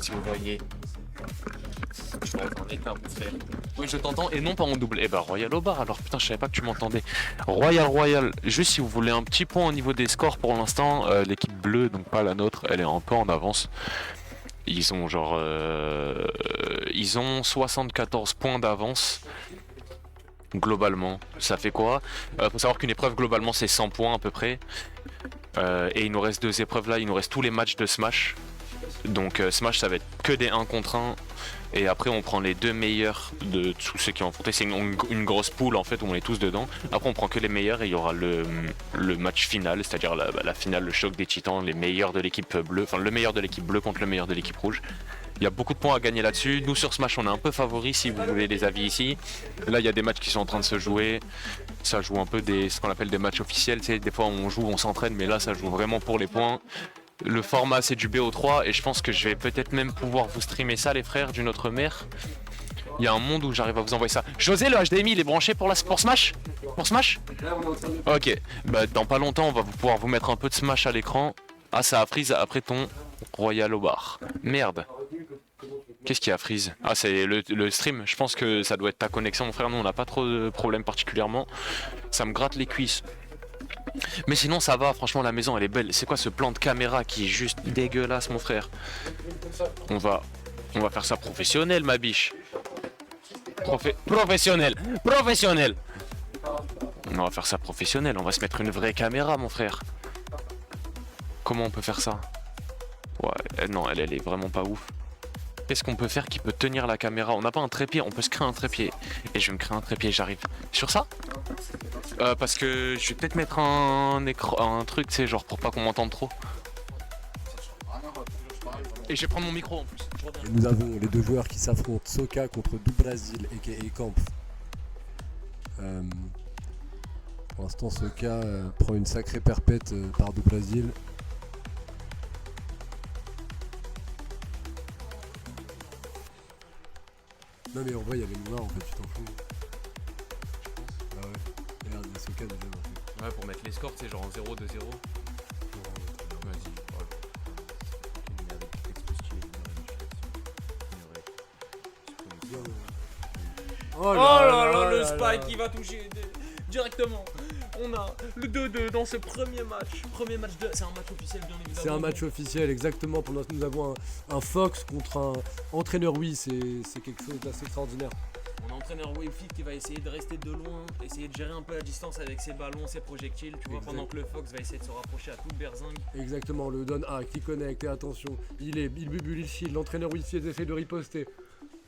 si vous voyez. Je suis en état, mon frère. Oui, je t'entends et non pas en double. Eh bah, Royal au bar alors, putain, je savais pas que tu m'entendais. Royal. Juste si vous voulez un petit point au niveau des scores pour l'instant, l'équipe bleue, donc pas la nôtre, elle est un peu en avance. Ils ont genre. Ils ont 74 points d'avance. Globalement, ça fait quoi? Faut savoir qu'une épreuve globalement c'est 100 points à peu près. Et il nous reste 2 épreuves là, il nous reste tous les matchs de Smash. Donc Smash ça va être que des 1 contre 1. Et après on prend les 2 meilleurs de tous ceux qui ont affronté. C'est une grosse poule en fait où on est tous dedans. Après on prend que les meilleurs et il y aura le match final, c'est-à-dire la finale, le choc des titans, les meilleurs de l'équipe bleue, enfin le meilleur de l'équipe bleue contre le meilleur de l'équipe rouge. Il y a beaucoup de points à gagner là-dessus. Nous sur Smash on est un peu favoris si vous voulez les avis ici. Là il y a des matchs qui sont en train de se jouer. Ça joue un peu ce qu'on appelle des matchs officiels. Tu sais, des fois on joue, on s'entraîne, mais là ça joue vraiment pour les points. Le format c'est du BO3 et je pense que je vais peut-être même pouvoir vous streamer ça les frères d'une autre mère. Il y a un monde où j'arrive à vous envoyer ça. José, le HDMI il est branché pour Smash? Pour Smash? Ok, bah dans pas longtemps on va pouvoir vous mettre un peu de Smash à l'écran. Ah ça a freeze après ton Royal au bar. Merde. Qu'est-ce qui a freeze? Ah c'est le stream, je pense que ça doit être ta connexion mon frère, nous on n'a pas trop de problèmes particulièrement. Ça me gratte les cuisses. Mais sinon ça va, franchement la maison elle est belle. C'est quoi ce plan de caméra qui est juste dégueulasse mon frère? On va faire ça professionnel ma biche. Professionnel. On va faire ça professionnel, on va se mettre une vraie caméra mon frère. Comment on peut faire ça? Ouais, non elle est vraiment pas ouf. Qu'est-ce qu'on peut faire qui peut tenir la caméra? On n'a pas un trépied, on peut se créer un trépied. Et je vais me créer un trépied, j'arrive. Sur ça? Parce que je vais peut-être mettre un écran, un truc, tu sais, genre pour pas qu'on m'entende trop. Et je vais prendre mon micro en plus. Et nous avons les 2 joueurs qui s'affrontent, Soka contre Do Brasil aka Camp. Pour l'instant Soka prend une sacrée perpète par Do Brasil. Non mais en vrai il y avait le noir en fait, tu t'en fous. Ah ouais, regarde il y a Soka déjà en fait. Ouais, pour mettre les scores, c'est genre en 0-2-0. Vas-y, Oh là là, le spike qui va toucher directement. On a le 2-2 dans ce premier match. Premier match de. C'est un match officiel, bien évidemment. C'est un match officiel, exactement. Pour l'instant, nous avons un Fox contre un entraîneur Wii. C'est quelque chose d'assez extraordinaire. On a un entraîneur Wavefit qui va essayer de rester de loin, essayer de gérer un peu la distance avec ses ballons, ses projectiles, tu vois, pendant que le Fox va essayer de se rapprocher à toute berzingue. Exactement, le donne A qui connecte et attention, il bubule, il shield, l'entraîneur Wi-Fi essaie de riposter.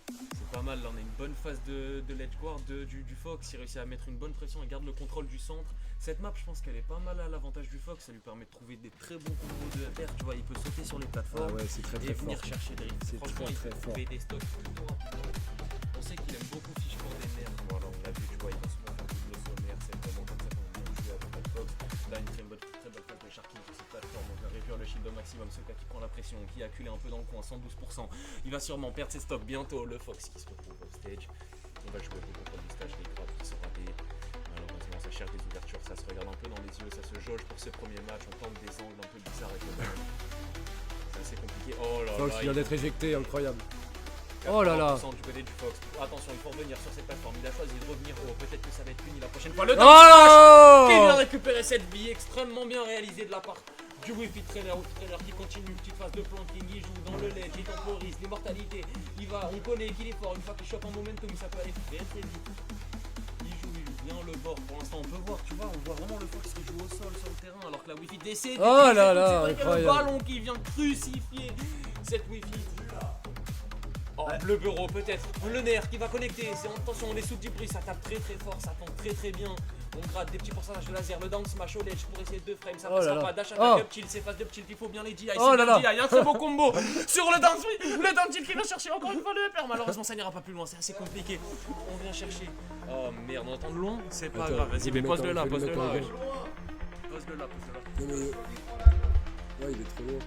C'est pas mal, là on a une bonne phase de l'edge guard du Fox, il réussit à mettre une bonne pression et garde le contrôle du centre. Cette map je pense qu'elle est pas mal à l'avantage du Fox, ça lui permet de trouver des très bons combos de FR, tu vois, il peut sauter sur les plateformes et venir chercher des riffs. Franchement il peut trouver des stocks plutôt rapidement. On sait qu'il aime beaucoup fiche pour des nerfs, voilà on l'a vu, tu vois, il va souvent faire double sommaire, c'est vraiment comme ça qu'on vient jouer avec le Fox. Là une très bonne phase de Sharking sur cette plateforme, on va réduire le shield au maximum, ce gars qui prend la pression, qui a acculé un peu dans le coin, 112%. Il va sûrement perdre ses stocks bientôt, le Fox qui se retrouve off stage. On va jouer au contrôle du stage, les grabs qui sont ratés. Malheureusement ça cherche des ouvertures, ça se regarde un peu dans les yeux, ça se jauge pour ce premier match, on tente des angles un peu bizarres avec le ballon. C'est assez compliqué, oh là là. Fox vient d'être éjecté, incroyable. Oh là là. Du côté du Fox. Attention, il faut revenir sur cette plateforme. Il a choisi de revenir haut. Peut-être que ça va être puni la prochaine fois. Le Oh qui vient récupérer cette vie extrêmement bien réalisée de la part du Wi-Fi trainer qui continue une petite phase de planking. Il joue dans le ledge, il temporise l'immortalité. On connaît qu'il est fort. Une fois qu'il chope un momentum, ça peut aller très très vite. Il joue bien le bord. Pour l'instant, on peut voir, tu vois, on voit vraiment le Fox qui joue au sol sur le terrain alors que la Wi-Fi décède. Oh là là, c'est vrai qu'il y a le incroyable. ballon qui vient crucifier cette Wi-Fi. Oh, le bureau peut-être, le nerf qui va connecter, c'est attention, on est sous du bruit, ça tape très très fort, ça tombe très très bien. On gratte des petits pourcentages de laser, le down smash au ledge pour essayer de 2 frames, ça passera pas, dash attack, up chill, c'est phase de chill, il faut bien les DI, Oh là là. il y a un très beau combo sur le down swing, le down chill qui va chercher encore une fois le upper, malheureusement ça n'ira pas plus loin, c'est assez compliqué. On vient chercher, oh merde, on entend de loin, c'est pas grave, vas-y mais pose-le là, pose-le là. Pose-le là, pose-le là. Non mais... Ouais, il est trop loin.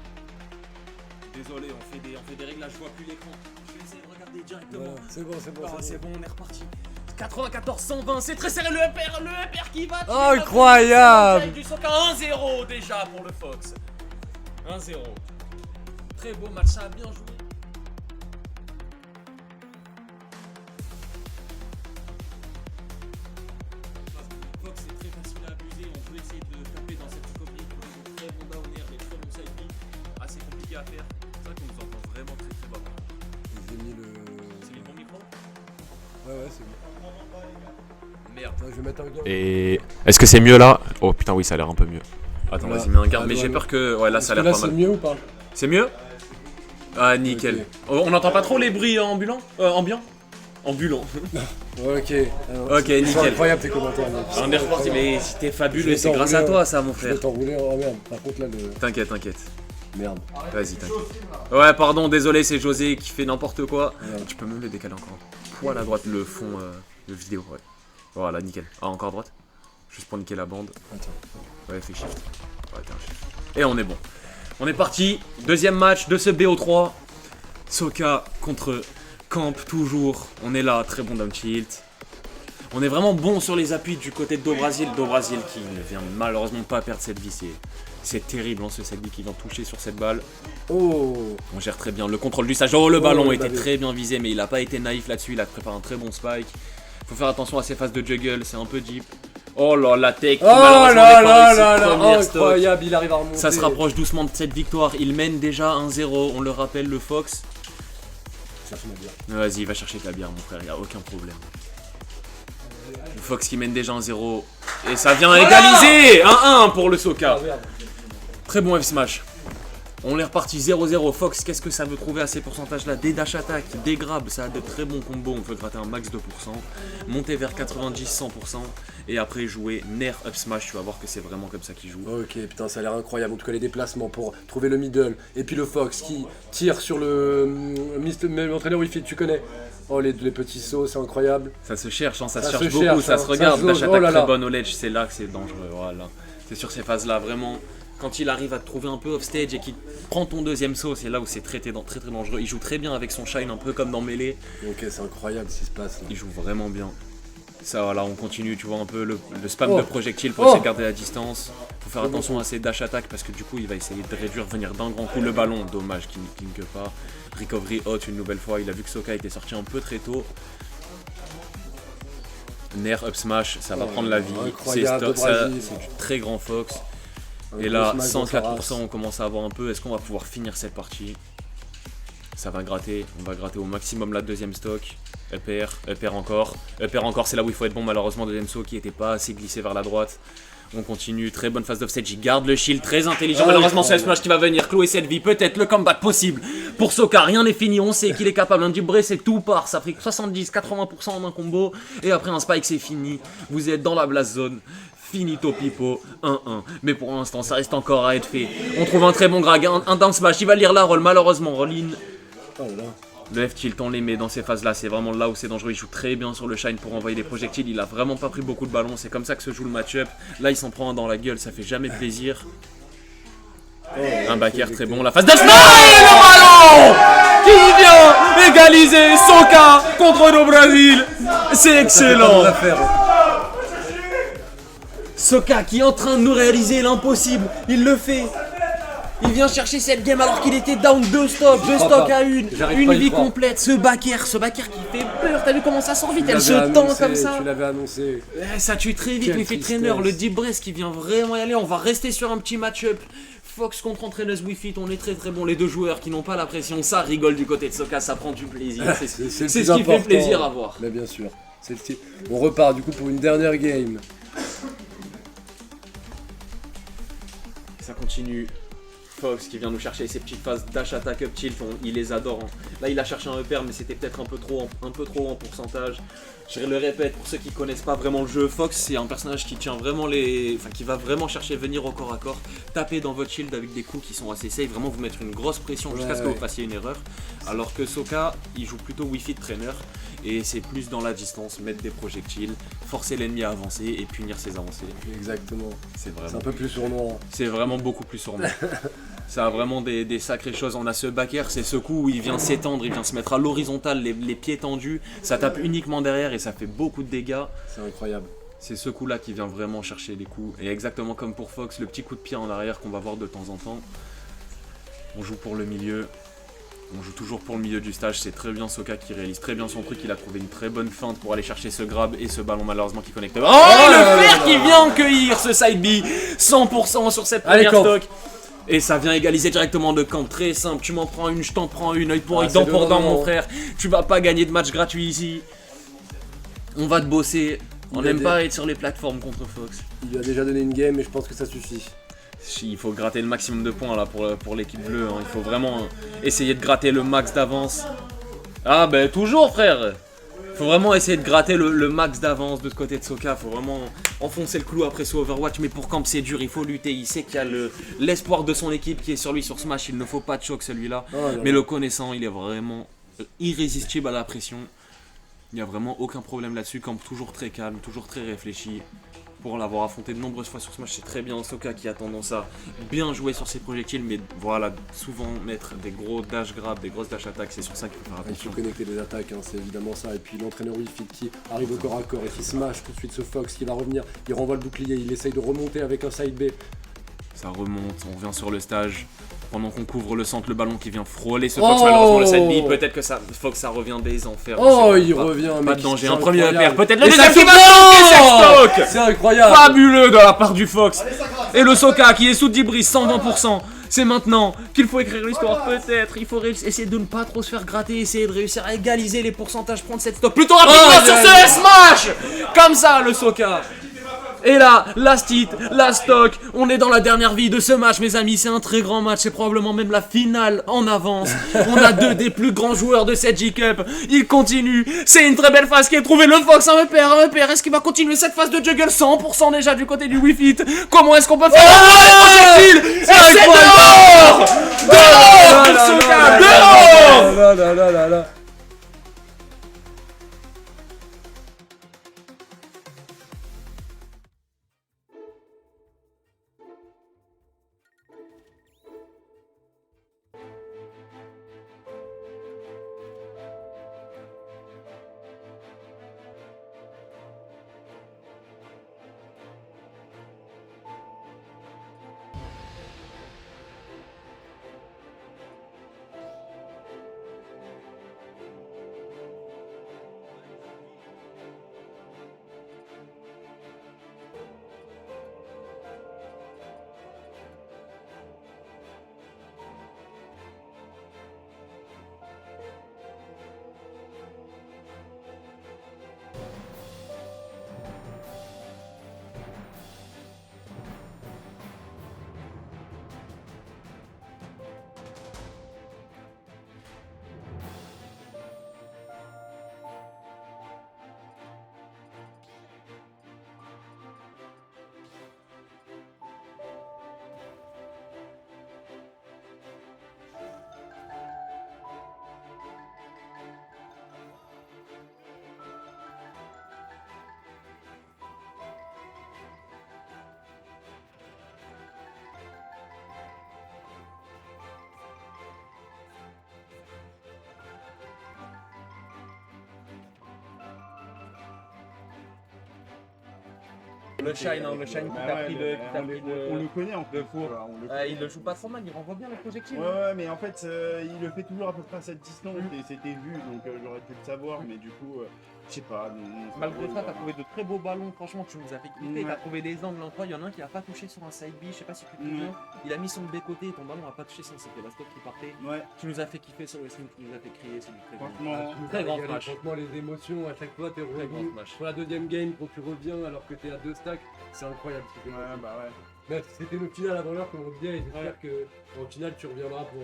Désolé, on fait des réglages, je vois plus l'écran. Je vais essayer de regarder directement. Voilà, c'est bon, c'est bon. Ah, c'est bon, on est reparti. 94-120, c'est très serré, le upper qui va tuer Incroyable. du Soka, 1-0 déjà pour le Fox. 1-0. Très beau match, ça a bien joué. c'est bon. Merde, je vais mettre un gain. Et est-ce que c'est mieux là? Oh putain oui, ça a l'air un peu mieux. Attends, Voilà. vas-y, mets un garde, Ah, mais j'ai voilà. peur que... Ouais, là ça a Est-ce l'air que pas là, mal. c'est mieux ou pas? C'est mieux? Ah, nickel. Ok. Oh, on n'entend pas trop les bruits ambulants? Ambiants? Ambulants. Ok. Ok, C'est nickel. incroyable tes commentaires. mec. On est reparti, mais si t'es Je fabuleux, vais c'est grâce à t'enrouler, toi ça, mon Je frère. vais t'enrouler. Oh merde. Par contre, là, le. T'inquiète, t'inquiète. Merde. Vas-y, t'inquiète. Ouais, pardon, désolé, c'est José qui fait n'importe quoi. Merde. Tu peux même le décaler encore un poil à droite, le fond de vidéo, ouais. Voilà, nickel. Ah, encore à droite? Juste pour niquer la bande. Attends. Ouais, fais shift. Ouais, t'es un shift. Et on est bon. On est parti. Deuxième match de ce BO3. Soka contre Camp, toujours. On est là, très bon down tilt. On est vraiment bon sur les appuis du côté de Do Brasil. Do Brasil qui ne vient malheureusement pas perdre cette vie. C'est terrible, hein, ce Sadie qui vient toucher sur cette balle. Oh. On gère très bien le contrôle du stage. Oh, le ballon le était ballon. très bien visé, mais il n'a pas été naïf là-dessus. Il a préparé un très bon spike. Faut faire attention à ses phases de juggle, c'est un peu deep. Oh là, la tech qui Oh malheureusement là n'est pas là réussie. là là. Première stock. Incroyable, il arrive à remonter. Ça se rapproche doucement de cette victoire. Il mène déjà 1-0. On le rappelle, le Fox. Cherche ma bière. Vas-y, va chercher ta bière, mon frère, y a aucun problème. Le Fox qui mène déjà 1-0. Et ça vient égaliser 1-1 pour le Soka. Ah merde. Très bon F-Smash. On est reparti 0-0. Fox, qu'est-ce que ça veut trouver à ces pourcentages-là? Des dash attack, des grabs, ça a de très bons combos. On peut gratter un max 2%. Monter vers 90-100%. Et après jouer Nair Up Smash. Tu vas voir que c'est vraiment comme ça qu'il joue. Ok, putain, ça a l'air incroyable. En tout cas, les déplacements pour trouver le middle. Et puis le Fox qui tire sur l'entraîneur Wi-Fi, tu connais. Oh, les petits sauts, c'est incroyable. Ça se cherche, hein, ça se Ça cherche se beaucoup, cherche, ça hein, se ça regarde. se Dash jauge. attack Oh là très là. bonne au ledge, c'est là que c'est dangereux. Voilà. C'est sur ces phases-là, vraiment. Quand il arrive à te trouver un peu off-stage et qu'il prend ton deuxième saut, c'est là où c'est très dangereux. Il joue très bien avec son shine, un peu comme dans Melee. Ok, c'est incroyable ce qui se passe. Là. Il joue vraiment bien. Ça, voilà, on continue, tu vois un peu le spam Oh. de projectiles pour Oh. essayer de garder la distance. Faut faire attention à ses dash attack parce que du coup, il va essayer de réduire, venir d'un grand coup le ballon. Dommage qu'il ne clique pas. Recovery hot une nouvelle fois. Il a vu que Soka était sorti un peu très tôt. Nair up smash, ça va Oh, prendre la vie. incroyable, C'est de Brésil. du très grand Fox. Un Et gros là, smash dans sa 104%, race. on commence à avoir un peu. Est-ce qu'on va pouvoir finir cette partie? Ça va gratter. On va gratter au maximum la deuxième stock. Upper encore. Upper encore, c'est là où il faut être bon. Malheureusement, deuxième saut qui n'était pas assez glissé vers la droite. On continue. Très bonne phase d'offset. Il garde le shield. Très intelligent. Oh, Malheureusement, c'est le incroyable. smash qui va venir clouer cette vie. Peut-être le comeback possible. Pour Soka, rien n'est fini. On sait qu'il est capable. Un Dubré, c'est tout part. Ça fait 70-80% en un combo. Et après un spike, c'est fini. Vous êtes dans la blast zone. Finito pipo, 1-1. Mais pour l'instant, ça reste encore à être fait. On trouve un très bon grag, un down smash. Il va lire la roll, malheureusement. Roll-in. Oh là là. Le F-tilt, on les met dans ces phases-là. C'est vraiment là où c'est dangereux. Il joue très bien sur le shine pour envoyer des projectiles. Il a vraiment pas pris beaucoup de ballons. C'est comme ça que se joue le match-up. Là, il s'en prend un dans la gueule. Ça fait jamais plaisir. Un back air très bon. La phase de smash. Et le ballon qui vient égaliser Soka contre le Brésil. C'est excellent. Ça fait pas mal à faire, hein. Soka qui est en train de nous réaliser l'impossible, il le fait. Il vient chercher cette game alors qu'il était down 2 stocks, 2 crois stocks pas. à une J'arrive pas à y vie croire. complète. Ce back air qui fait peur. T'as vu comment ça sort vite, Tu elle se l'avais tend annoncé, comme ça. Tu l'avais annoncé. Ça tue très vite, Quelle l'effet tristesse. trainer, le deep breath qui vient vraiment y aller. On va rester sur un petit match-up. Fox contre entraîneuse Wi-Fi, on est très très bon. Les deux joueurs qui n'ont pas la pression, ça rigole du côté de Soka, ça prend du plaisir. C'est le ce plus qui fait important. plaisir à voir. Mais bien sûr, c'est le style. On repart du coup pour une dernière game. Ça continue. Fox qui vient nous chercher ses petites phases dash attack up tilt, il les adore. Hein. Là il a cherché un upper mais c'était peut-être un peu trop en pourcentage. Je le répète pour ceux qui connaissent pas vraiment le jeu, Fox c'est un personnage qui tient vraiment qui va vraiment chercher venir au corps à corps, taper dans votre shield avec des coups qui sont assez safe, vraiment vous mettre une grosse pression jusqu'à ce que Ouais. vous fassiez une erreur. Alors que Soka il joue plutôt Wi-Fi de trainer et c'est plus dans la distance, mettre des projectiles, forcer l'ennemi à avancer et punir ses avancées. Exactement. C'est C'est vraiment un peu plus sournois. c'est vraiment beaucoup plus sur moi. Ça a vraiment des sacrées choses. On a ce back air, c'est ce coup où il vient s'étendre, il vient se mettre à l'horizontale, les pieds tendus. Ça tape uniquement derrière et ça fait beaucoup de dégâts. C'est incroyable. C'est ce coup-là qui vient vraiment chercher les coups. Et exactement comme pour Fox, le petit coup de pied en arrière qu'on va voir de temps en temps. On joue pour le milieu. On joue toujours pour le milieu du stage. C'est très bien Soka qui réalise très bien son truc. Il a trouvé une très bonne feinte pour aller chercher ce grab et ce ballon malheureusement qui connecte. Oh, le fer qui vient en cueillir ce side B. 100% sur cette Allez, première Camp. stock. Et ça vient égaliser directement de camp, très simple, tu m'en prends une, je t'en prends une, œil pour Ah, œil, c'est dent le pour dent moment. mon frère, tu vas pas gagner de match gratuit ici. On va te bosser. On Il a n'aime des- pas être sur les plateformes contre Fox. Il lui a déjà donné une game et je pense que ça suffit. Il faut gratter le maximum de points là pour l'équipe bleue. Hein. Il faut vraiment essayer de gratter le max d'avance. Ah ben toujours frère. Faut vraiment essayer de gratter le max d'avance de ce côté de Soka. Faut vraiment enfoncer le clou après ce Overwatch. Mais pour Camp c'est dur, il faut lutter. Il sait qu'il y a l'espoir de son équipe qui est sur lui sur Smash. Il ne faut pas de choc celui-là. Oh là Mais là. le connaissant, il est vraiment irrésistible à la pression. Il n'y a vraiment aucun problème là-dessus. Camp toujours très calme, toujours très réfléchi. Pour l'avoir affronté de nombreuses fois sur Smash, c'est très bien Soka qui a tendance à bien jouer sur ses projectiles, mais voilà, souvent mettre des gros dash grab, des grosses dash attaques, c'est sur ça qu'il faut faire Il faut attention. connecter les attaques, hein, c'est évidemment ça. Et puis l'entraîneur Wi-Fi qui arrive au corps à corps et qui smash tout de suite ce Fox qui va revenir. Il renvoie le bouclier, il essaye de remonter avec un side B. Ça remonte, on revient sur le stage. Pendant qu'on couvre le centre, le ballon qui vient frôler ce Fox, malheureusement le side B, peut-être que ça, Fox ça revient des enfers. Oh, je sais il pas. revient, Pas mec. de danger, c'est un premier incroyable. repère, peut-être le Et deuxième ça qui va fait- stock. C'est incroyable. Fabuleux de la part du Fox. Et le Soka qui est sous débris 120%. C'est maintenant qu'il faut écrire l'histoire, peut-être. Il faut essayer de ne pas trop se faire gratter, essayer de réussir à égaliser les pourcentages, prendre cette stock plutôt rapidement sur ce Smash. Comme ça, le Soka. Et là, last hit, last stock, on est dans la dernière vie de ce match mes amis, c'est un très grand match, c'est probablement même la finale en avance. On a deux des plus grands joueurs de cette J-Cup, il continue, c'est une très belle phase qui est trouvée, le Fox, un repère, est-ce qu'il va continuer cette phase de juggle 100% déjà du côté du Wi-Fi? Comment est-ce qu'on peut faire les projectiles? Et c'est dehors! Dehors pour Soka, dehors! Là, là, là, là, là. Le Shine, hein, le Shine qui t'a pris On le connaît en fait. four. Voilà, on le connaît. Il le joue pas trop mal, il renvoie bien les projectiles. Ouais, mais en fait, il le fait toujours à peu près à cette distance et c'était vu, donc j'aurais pu le savoir, mais du coup, je sais pas. Malgré ça, t'as trouvé de très beaux ballons, franchement, tu nous as fait kiffer. Ouais. T'as trouvé des angles incroyables. Il y en a un qui a pas touché sur un side B, je sais pas si tu te souviens. Il a mis son B côté et ton ballon a pas touché son c'était la stop qui partait. Ouais, Tu nous as fait kiffer sur le wrestling, tu nous as fait crier, c'est du très grand. franchement. Très grand smash. Franchement, les émotions, à chaque fois, t'es Très grand revenu. smash. Pour la deuxième game, quand tu reviens alors que t'es à 2 stacks, c'est incroyable. ce que tu fais. Ouais, bah ouais. Mais c'était le final avant l'heure, comme on dit, et j'espère qu'en finale, tu reviendras pour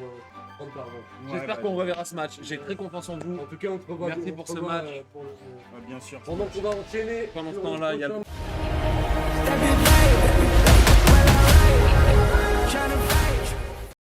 prendre ta revanche. J'espère Ouais, qu'on reverra ce match. J'ai très confiance en vous. En tout cas, on te revoit. Merci on pour te ce revoit, match. pour le- Bien sûr. Pendant qu'on va enchaîner. Pendant ce sur temps-là, il y a prochain Step it